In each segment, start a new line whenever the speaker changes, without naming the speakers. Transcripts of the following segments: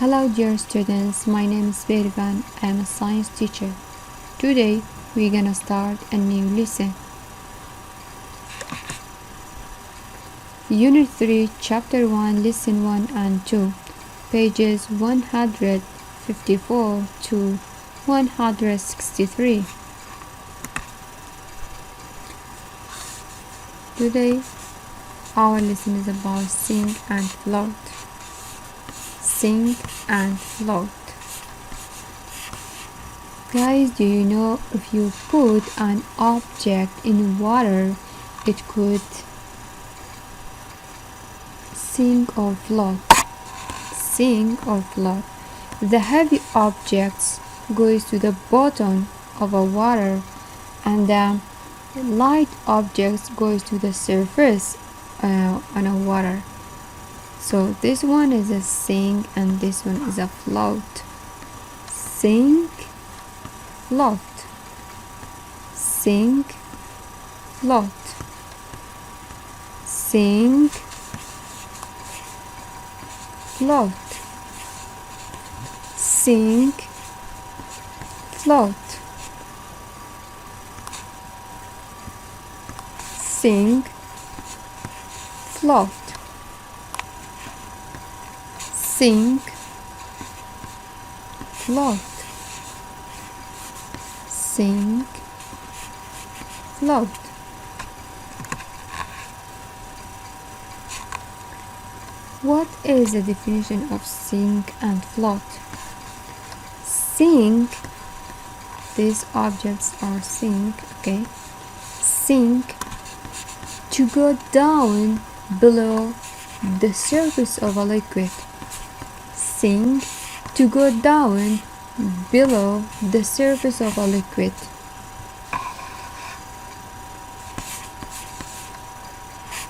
Hello dear students, my name is Berivan. I am a science teacher. Today we're gonna start a new lesson. Unit 3, Chapter 1, Lesson 1 and 2, pages 154 to 163. Today our lesson is about sink and float. Sink and float. Guys, do you know if you put an object in water, it could sink or float? Sink or float. The heavy objects goes to the bottom of a water, and the light objects goes to the surface on a water. So this one is a sink and this one is a float. Sink, float. Sink, float. Sink, float. Sink, float. Sink, float. Sink, float. Sink, float. What is the definition of sink and float? Sink, these objects are sink, okay? Sink, to go down below the surface of a liquid. Sink, to go down below the surface of a liquid.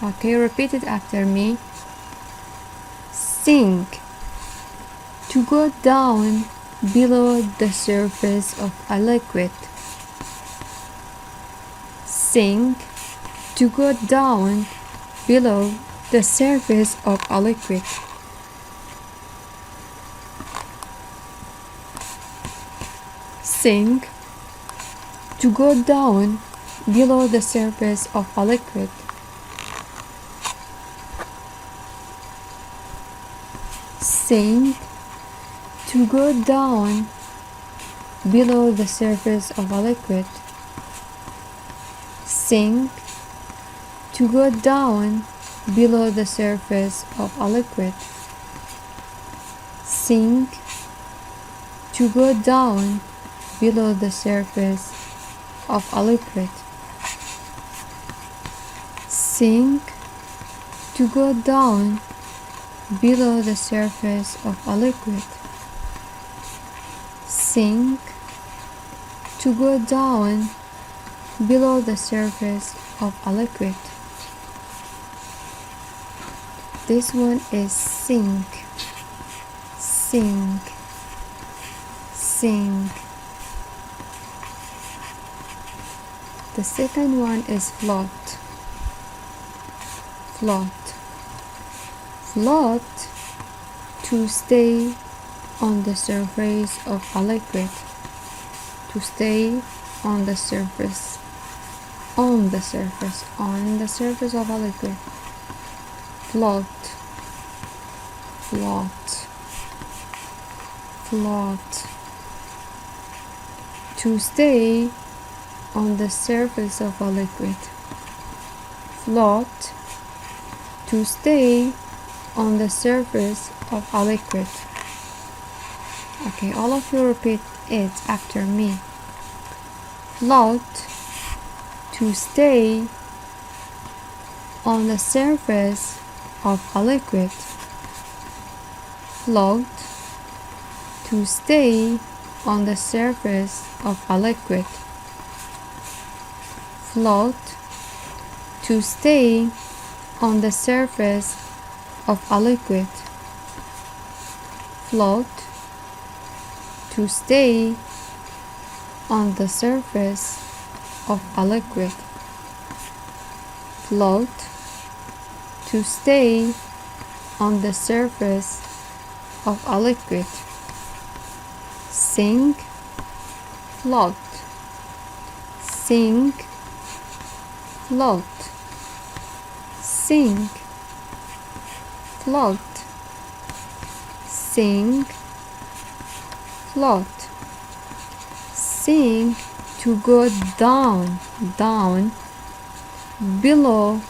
Okay, repeat it after me. Sink, to go down below the surface of a liquid. Sink, to go down below the surface of a liquid. Sink, to go down below the surface of a liquid. Sink, to go down below the surface of a liquid. Sink, to go down below the surface of a liquid. Sink, to go down below the surface of a liquid. Sink, to go down below the surface of a liquid. Sink, to go down below the surface of a liquid. This one is sink, sink, sink. The second one is float, float. Float, to stay on the surface of a liquid. To stay on the surface, on the surface, on the surface of a liquid. Float, float, float. To stay on the surface of a liquid. Float, to stay on the surface of a liquid. Okay, all of you repeat it after me. Float, to stay on the surface of a liquid. Float, to stay on the surface of a liquid. Float, to stay on the surface of a liquid. Float, to stay on the surface of a liquid. Float, to stay on the surface of a liquid. Sink, float. Sink, float. Sink, float. Sink, float. Sink, to go down, down, below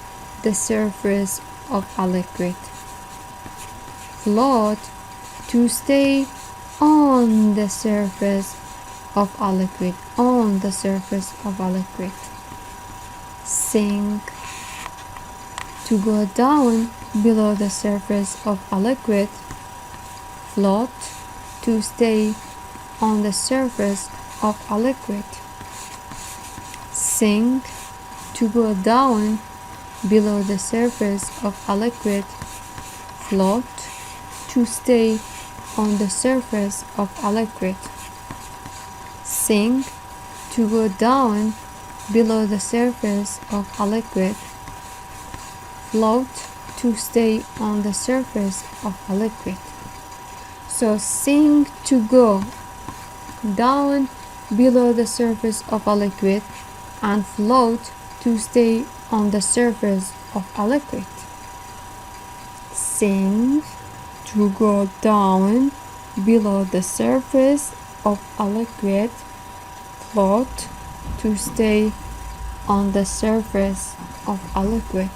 the surface of a liquid. Float, to stay on the surface of a liquid, on the surface of a liquid. Sink, to go down below the surface of a liquid. Float, to stay on the surface of a liquid. Sink, to go down below the surface of a liquid. Float, to stay on the surface of a liquid. Sink, to go down below the surface of a liquid. Float, to stay on the surface of a liquid. So sink, to go down below the surface of a liquid, and float, to stay on the surface of a liquid. Sink, to go down below the surface of a liquid. Float, to stay on the surface of a liquid.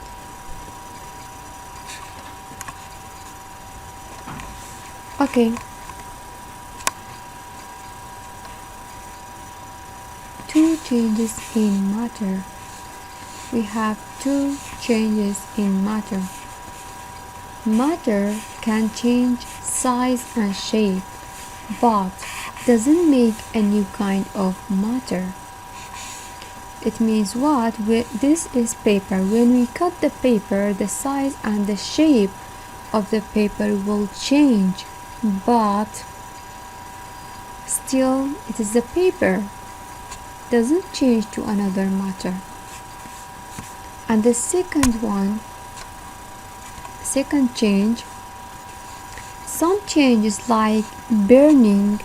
Okay. Two changes in matter. We have two changes in matter. Matter can change size and shape, but doesn't make a new kind of matter. It means what? This is paper. When we cut the paper, the size and the shape of the paper will change, but still it is the paper. Doesn't change to another matter. And the second change, some changes like burning,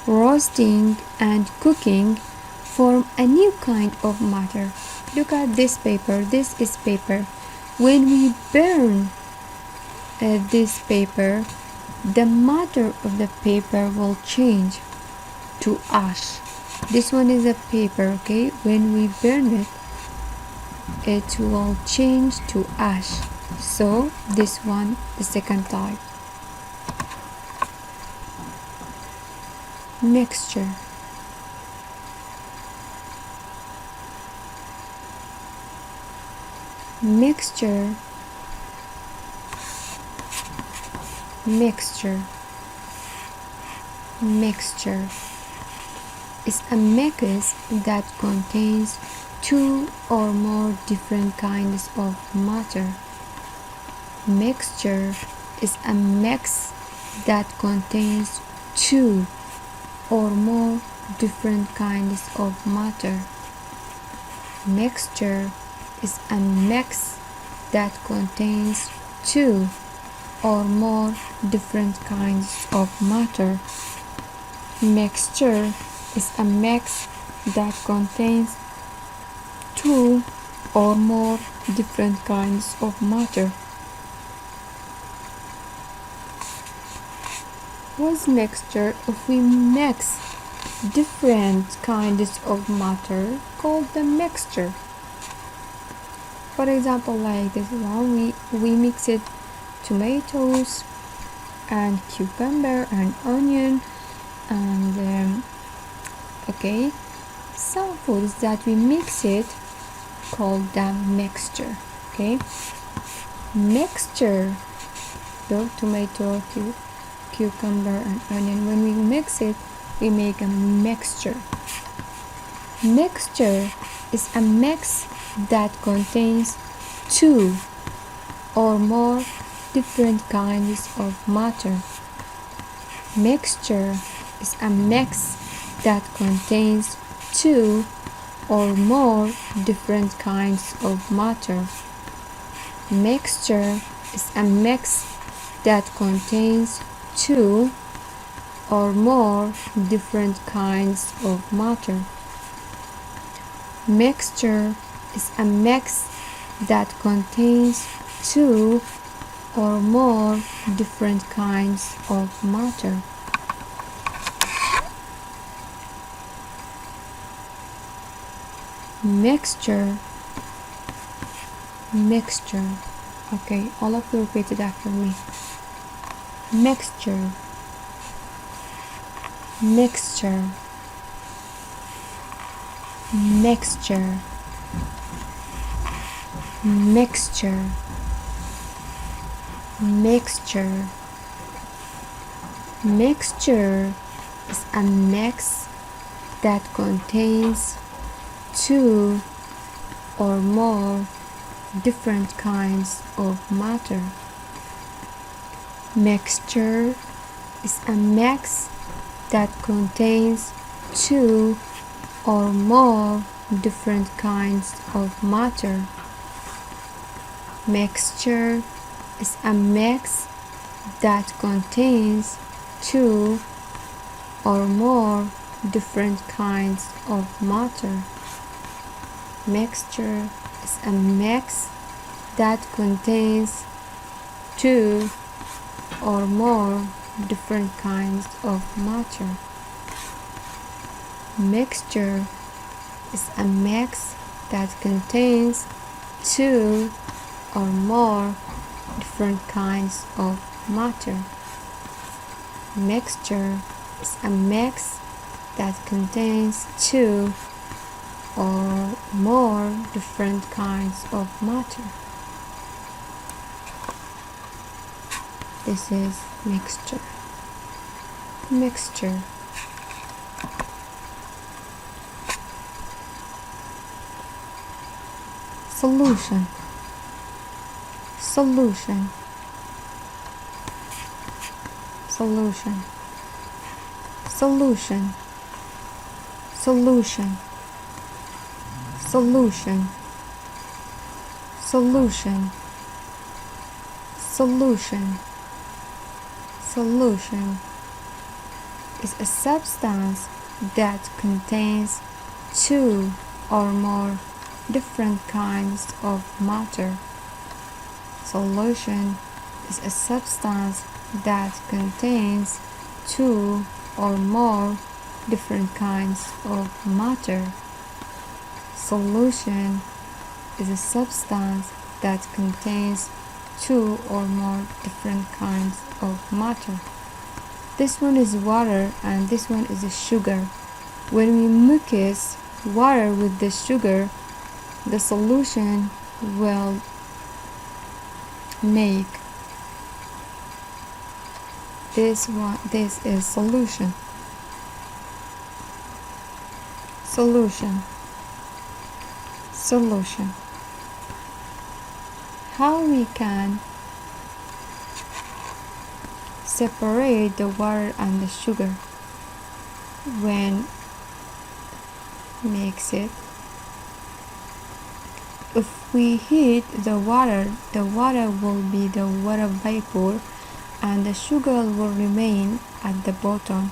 roasting, and cooking form a new kind of matter. Look at this paper. This is paper. When we burn this paper, the matter of the paper will change to ash. This one is a paper, okay? When we burn it, it will change to ash. So this one, the second type. Mixture. Mixture. Mixture. Mixture is a mix that contains two or more different kinds of matter. Mixture is a mix that contains two or more different kinds of matter. Mixture is a mix that contains two or more different kinds of matter. Mixture is a mix that contains two or more different kinds of matter. What's mixture? If we mix different kinds of matter, called the mixture. For example, like this one, we mix it tomatoes and cucumber and onion and okay, some foods that we mix it called the mixture. Okay, mixture, the tomato, cucumber and onion, when we mix it, we make a mixture. Mixture is a mix that contains two or more different kinds of matter. Mixture is a mix that contains two or more different kinds of matter. Mixture is a mix that contains two or more different kinds of matter. Mixture is a mix that contains two or more different kinds of matter. Mixture, mixture. Okay, all of you repeat it after me. Mixture, mixture, mixture, mixture, mixture. Mixture is a mix that contains two or more different kinds of matter. Mixture is a mix that contains two or more different kinds of matter. Mixture is a mix that contains two or more different kinds of matter. Mixture is a mix that contains two or more different kinds of matter. Mixture is a mix that contains two or more different kinds of matter. Mixture is a mix that contains two or more different kinds of matter. This is mixture. Mixture. Solution. Solution. Solution. Solution. Solution. Solution. Solution. Solution. Solution is a substance that contains two or more different kinds of matter. Solution is a substance that contains two or more different kinds of matter. Solution is a substance that contains two or more different kinds of matter. This one is water and this one is a sugar. When we mix water with the sugar, the solution will make this one. This is solution. Solution. Solution. How we can separate the water and the sugar when mix it? If we heat the water will be the water vapor and the sugar will remain at the bottom.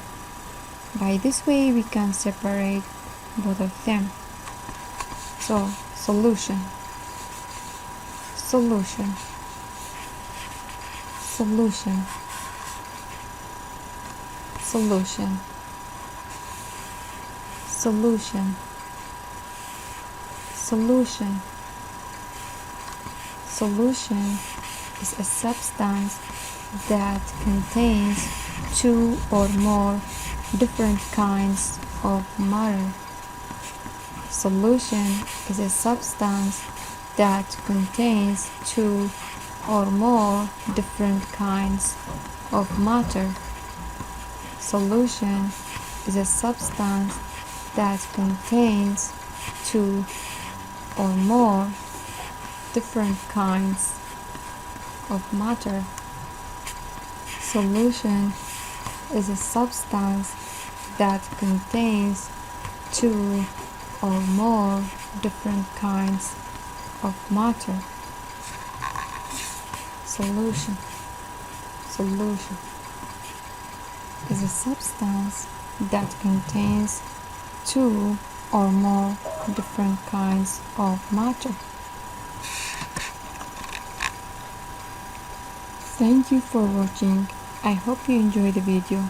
By this way we can separate both of them. So, solution. Solution. Solution. Solution. Solution. Solution. Solution is a substance that contains two or more different kinds of matter. Solution is a substance that contains two or more different kinds of matter. Solution is a substance that contains two or more different kinds of matter. Solution is a substance that contains two or more different kinds of matter. Solution. solution is a substance that contains two or more different kinds of matter. Thank you for watching. I hope you enjoyed the video.